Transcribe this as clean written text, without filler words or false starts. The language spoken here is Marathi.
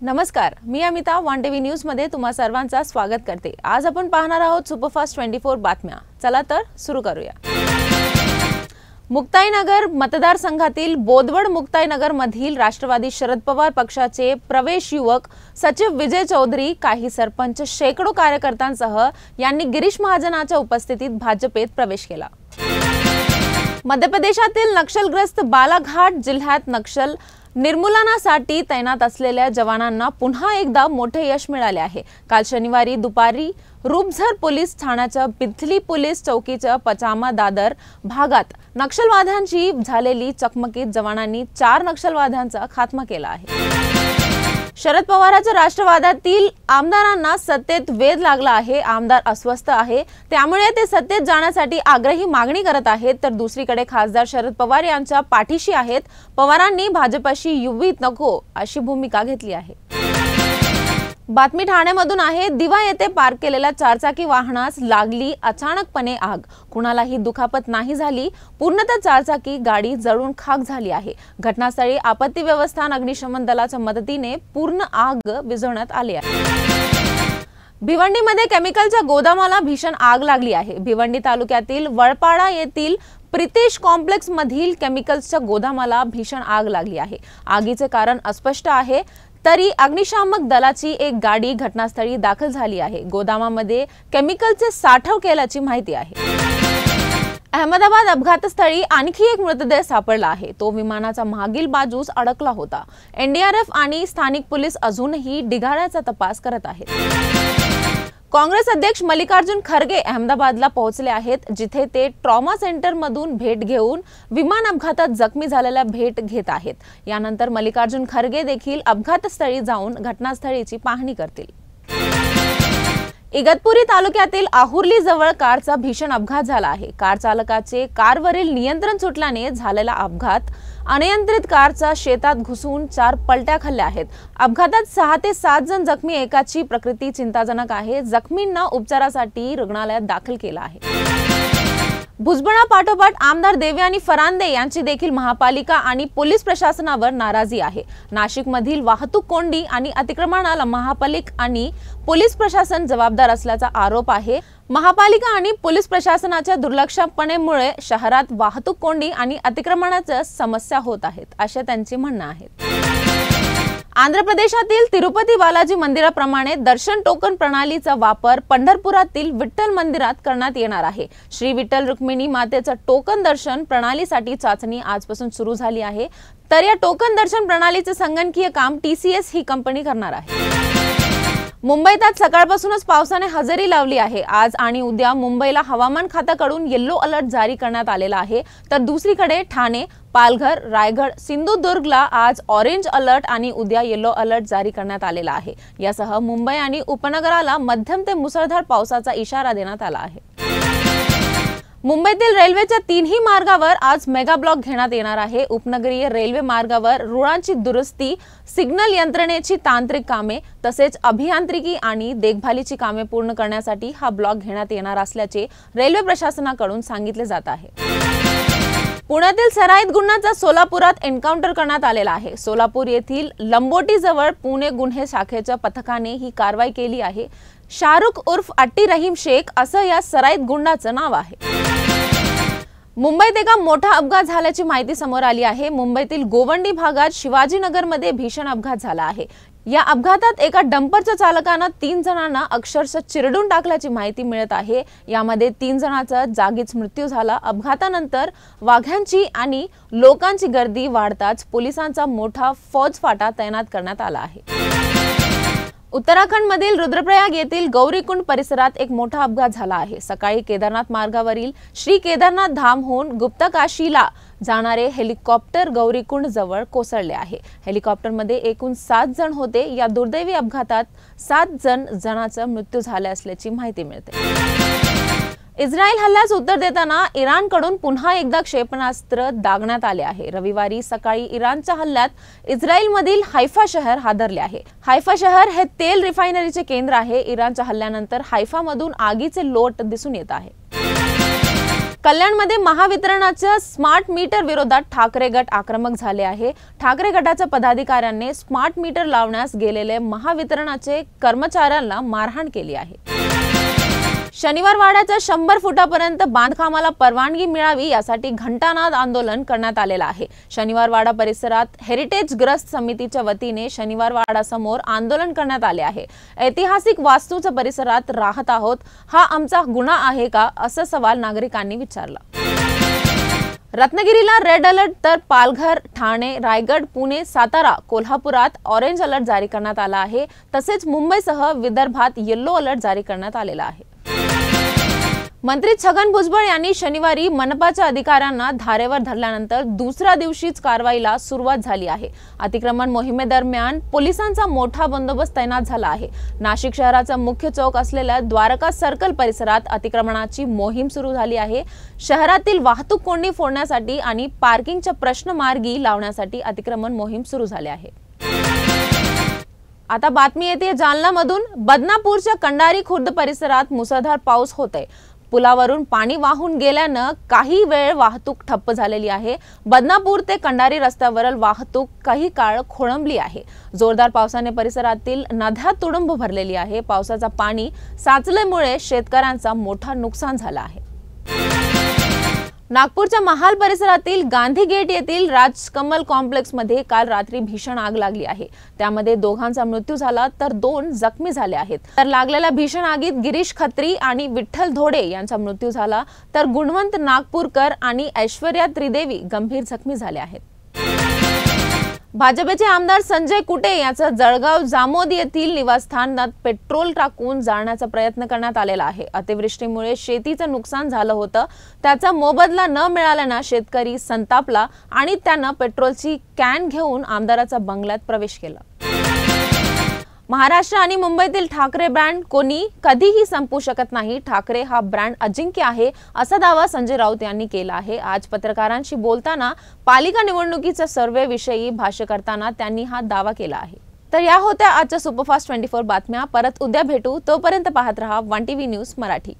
नमस्कार, मी अमिता वन टीव्ही न्यूज मध्ये तुम्हा सर्वांचं स्वागत करते। आज आपण पाहणार आहोत सुपरफास्ट 24 बातम्या। चला तर सुरू करूया। मुक्ताईनगर मतदारसंघातील बोदवड मुक्ताईनगर मधील राष्ट्रवादी शरद पवार पक्षाचे प्रवेश युवक सचिव विजय चौधरी, काही सरपंच, शेकडो कार्यकर्त्यांसह यांनी गिरीश महाजनाच्या उपस्थितीत भाजपेत प्रवेश केला। मध्य प्रदेशातील नक्षलग्रस्त बालाघाट जिल्ह्यात नक्षल निर्मूलनासाठी तैनात असलेल्या जवानांना पुन्हा एकदा मोठे यश मिळाले आहे। काल शनिवारी दुपारी रूपझर पोलीस ठाण्याच्या बिथली पोलीस चौकीच्या पचामा दादर भागात नक्षलवाद्यांची झालेली चकमकीत जवानांनी 4 नक्षलवाद्यांचा खात्मा केला आहे। शरद पवारांच्या राष्ट्रवादातील आमदारांना सत्तेत वेध लागला आहे। आमदार अस्वस्थ आहे, त्यामुळे ते सत्तेत जाण्यासाठी आग्रही मागणी करत आहेत, तर दुसरीकडे खासदार शरद पवार यांच्या पाठीशी आहेत। पवारांनी भाजपशी युतीत नको अशी भूमिका घेतली आहे। बातमी ठाण्यामधून आहे। दिवा येथे पार्क केलेल्या 4 चाकी वाहनास लागली अचानकपणे आग। कुणालाही दुखापत नाही झाली, पूर्णतः 4 चाकी गाडी जळून खाक झाली आहे। घटनास्थळी आपत्ती व्यवस्थापन अग्निशमन दलाच्या मदतीने पूर्ण आग विझवण्यात आली आहे। भिवंडीमध्ये केमिकलच्या गोदामाला भीषण आग लागली आहे। भिवंडी तालुक्यातील वळपाडा येथील प्रितेश कॉम्प्लेक्स मधील केमिकल्सच्या गोदामाला भीषण आग लागली आहे। आगीचे कारण अस्पष्ट आहे, तरी अग्निशामक दलाची एक गाडी घटनास्थळी दाखल झाली आहे। गोदामामध्ये केमिकलचे साठव केल्याची माहिती आहे। अहमदाबाद अपघातस्थळी आणखी एक मृतदेह सापडला आहे। तो विमानाच्या मागील बाजूस अडकला होता। एनडीआरएफ आणि स्थानिक पोलीस अजूनही ढिगाऱ्याचा तपास करत आहेत। काँग्रेस अध्यक्ष मल्लिकार्जुन खरगे अहमदाबादला पोहोचले आहेत, जिथे ते ट्रॉमा सेंटर मधून भेट घेऊन विमान अपघातात जखमी झालेल्या भेट घेत आहेत। यानंतर मल्लिकार्जुन खरगे देखील अपघातस्थळी जाऊन घटनास्थळीची पाहणी करतील। इगतपुरी तालुक्यातील आहुर्ली जवळ कारचा भीषण अपघात झाला आहे। कार चालकाचे कारवरील नियंत्रण सुटल्याने झालेला अपघात अनियंत्रित कारचा शेतात घुसून 4 पलट्या खाल्ल्या आहेत। अपघातात 6 ते 7 जण जखमी, एकाची प्रकृती चिंताजनक आहे। जखमींना उपचारासाठी रुग्णालयात दाखल केलं आहे। भुजबळा पाठोपाठ आमदार देवयानी फरांदे यांची देखील महापालिका आणि पोलीस प्रशासनावर नाराजी आहे। नाशिकमधील वाहतूक कोंडी आणि अतिक्रमणाला महापालिका आणि पोलीस प्रशासन जबाबदार असल्याचा आरोप आहे। महापालिका आणि पोलीस प्रशासनाच्या दुर्लक्षपणामुळे शहरात वाहतूक कोंडी आणि अतिक्रमणाच्या समस्या होत आहेत, असे त्यांचे म्हणणे आहे। आंध्र प्रदेशातील तिरुपती बालाजी मंदिराप्रमाणे दर्शन टोकन प्रणालीचा वापर पंढरपुरातील विठ्ठल मंदिरात करण्यात येणार आहे। श्री विठ्ठल रुक्मिणी मातेचं टोकन दर्शन प्रणालीसाठी चाचणी आजपासून सुरू झाली आहे, तर या टोकन दर्शन प्रणालीचे संगणकीय काम TCS ही कंपनी करणार आहे। मुंबईत आज सकाळपासूनच पावसाने हजेरी लावली आहे। आज आणि उद्या मुंबईला हवामान खात्याकडून येलो अलर्ट जारी करण्यात आलेला आहे, तर दुसरीकडे ठाणे, पालघर, रायगड, सिंधुदुर्गला आज ऑरेंज अलर्ट आणि उद्या येलो अलर्ट जारी करण्यात आलेला आहे। यासह मुंबई आणि उपनगराला मध्यम ते मुसळधार पावसाचा इशारा देण्यात आला आहे। मुंबईतील रेल्वेच्या 3ही मार्गावर आज मेगा ब्लॉक घेण्यात येणार आहे। उपनगरीय रेल्वे मार्गावर रुळांची दुरुस्ती, सिग्नल यंत्रणेची तांत्रिक कामे तसेच अभियांत्रिकी आणि देखभालीची कामे पूर्ण करण्यासाठी हा ब्लॉक घेण्यात येणार असल्याचे रेल्वे प्रशासनाकडून सांगितले जात आहे। पुण्यातील सराईत गुन्ह्याचा सोलापुरात एन्काउंटर करण्यात आलेला आहे। सोलापूर येथील लंबोटी जवळ पुणे गुन्हे शाखेच्या पथकाने ही कारवाई केली आहे। शाहरुख उर्फ अट्टी रहीम शेख असं या सराईत गुंडाचं नाव आहे। मुंबईत एका मोठा अपघात झाल्याची माहिती समोर आली आहे। मुंबईतील गोवंडी भागात शिवाजीनगरमध्ये भीषण अपघात झाला आहे। या अपघातात एका डंपरच्या चालकानं 3 जणांना अक्षरशः चिरडून टाकल्याची माहिती मिळत आहे। यामध्ये 3 जणांचा जागीच मृत्यू झाला। अपघातानंतर वाघांची आणि लोकांची गर्दी वाढताच पोलिसांचा मोठा फौजफाटा तैनात करण्यात आला आहे। उत्तराखंडमधील रुद्रप्रयाग येथील गौरीकुंड परिसरात एक मोठा अपघात झाला आहे। सकाळी केदारनाथ मार्गावरील श्री केदारनाथ धामहून गुप्तकाशीला जाणारे हेलिकॉप्टर गौरीकुंड जवळ कोसळले आहे। हेलिकॉप्टरमध्ये एकूण 7 जण होते। या दुर्दैवी अपघातात 7 जणांचा मृत्यू झाला असल्याची माहिती मिळते। इस्रायल हल्ल्यास उत्तर देताना इराणकडून पुन्हा एकदा क्षेपणास्त्र दागण्यात आले आहे। रविवारी सकाळी इराणच्या हल्ल्यात इस्रायलमधील हैफा शहर हादरले आहे। हैफा शहर हे तेल रिफायनरीचे केंद्र आहे। इराणच्या हल्ल्यानंतर हैफामधून आगीचे लोट दिसून येत आहे। कल्याणमध्ये महावितरणाच्या स्मार्ट मीटर विरोधात ठाकरे गट आक्रमक झाले आहे। ठाकरे गटाच्या पदाधिकाऱ्यांनी स्मार्ट मीटर लावण्यास गेलेले महावितरणाचे कर्मचाऱ्यांना मारहाण केली आहे। शनिवार वाड्याच्या 100 फुटापर्यंत बांधकामाला परवानगी मिळावी यासाठी घंटानाद आंदोलन करण्यात आलेला आहे। शनिवार वाडा परिसरात हेरिटेज ग्रस्त समितीच्या वतीने शनिवार वाडा समोर आंदोलन करण्यात आले आहे। ऐतिहासिक वास्तूच्या परिसरात राहत आहोत, हा आमचा गुन्हा आहे का, असा सवाल नागरिकांनी विचारला। रत्नागिरीला रेड अलर्ट तर पालघर, ठाणे, रायगड, पुणे, सातारा, कोल्हापुरात ऑरेंज अलर्ट जारी करण्यात आला आहे। तसेच मुंबईसह विदर्भात येलो अलर्ट जारी करण्यात आलेला आहे। मंत्री छगन भुजबळ यांनी शनिवारी मनपाच्या अधिकाऱ्यांना धारेवर धरल्यानंतर दुसऱ्या दिवशीच कारवाईला सुरुवात झाली आहे। अतिक्रमण मोहिमेदरम्यान पोलिसांचा मोठा बंदोबस्त तैनात झाला आहे। नाशिक शहराचा मुख्य चौक असलेल्या द्वारका सर्कल परिसरात अतिक्रमणाची मोहीम सुरू झाली आहे। शहरातील वाहतूक कोंडी फोडण्यासाठी आणि पार्किंगच्या प्रश्न मार्गी लावण्यासाठी अतिक्रमण मोहीम सुरू झाली आहे। आता बातमी येते जालनामधून। बदनापूरच्या कंडारी खुर्द परिसरात मुसळधार पाऊस होतोय। पुलावरून पाणी वाहून गेल्यानं काही वेळ वाहतूक ठप्प झालेली आहे। बदनापूर ते कंडारी रस्त्यावरील वाहतूक काही काळ खोळंबली आहे। जोरदार पावसाने परिसरातील नद्या तुडुंब भरलेली आहे। पावसाचा पाणी साचल्यामुळे शेतकऱ्यांचा मोठा नुकसान झालं आहे। नागपूरच्या महाल परिसरातील गांधी गेट येथील राजकमल कॉम्प्लेक्स मध्ये काल रात्री भीषण आग लागली आहे। त्यामध्ये दोघांचा मृत्यू झाला तर 2 जखमी झाले आहेत। तर लागलेल्या भीषण आगीत गिरीश खत्री आणि विठ्ठल धोडे यांचा मृत्यू झाला तर गुणवंत नागपूरकर आणि ऐश्वर्या त्रिदेवी गंभीर जखमी झाले आहेत। भाजपचे आमदार संजय कुटे यांचं जळगाव जामोद येथील निवासस्थानात पेट्रोल टाकून जाळण्याचा प्रयत्न करण्यात आलेला आहे। अतिवृष्टीमुळे शेतीचं नुकसान झालं होतं, त्याचा मोबदला न मिळाल्यानं शेतकरी संतापला आणि त्यानं पेट्रोलची कॅन घेऊन आमदाराच्या बंगल्यात प्रवेश केला। महाराष्ट्र आणि मुंबईतील ठाकरे ब्रँड कोणी कधीही संपू शकत नाही। ठाकरे हा ब्रँड अजिंक्य आहे, असा दावा संजय राऊत यांनी केला आहे। आज पत्रकारांशी बोलताना पालिका निवडणुकीच्या सर्वे विषयी भाष्य करताना त्यांनी हा दावा केला आहे। तर या होत्या आजच्या सुपरफास्ट 24 बातम्या। परत उद्या भेटू, तोपर्यंत पाहत रहा 1 TV न्यूज मराठी।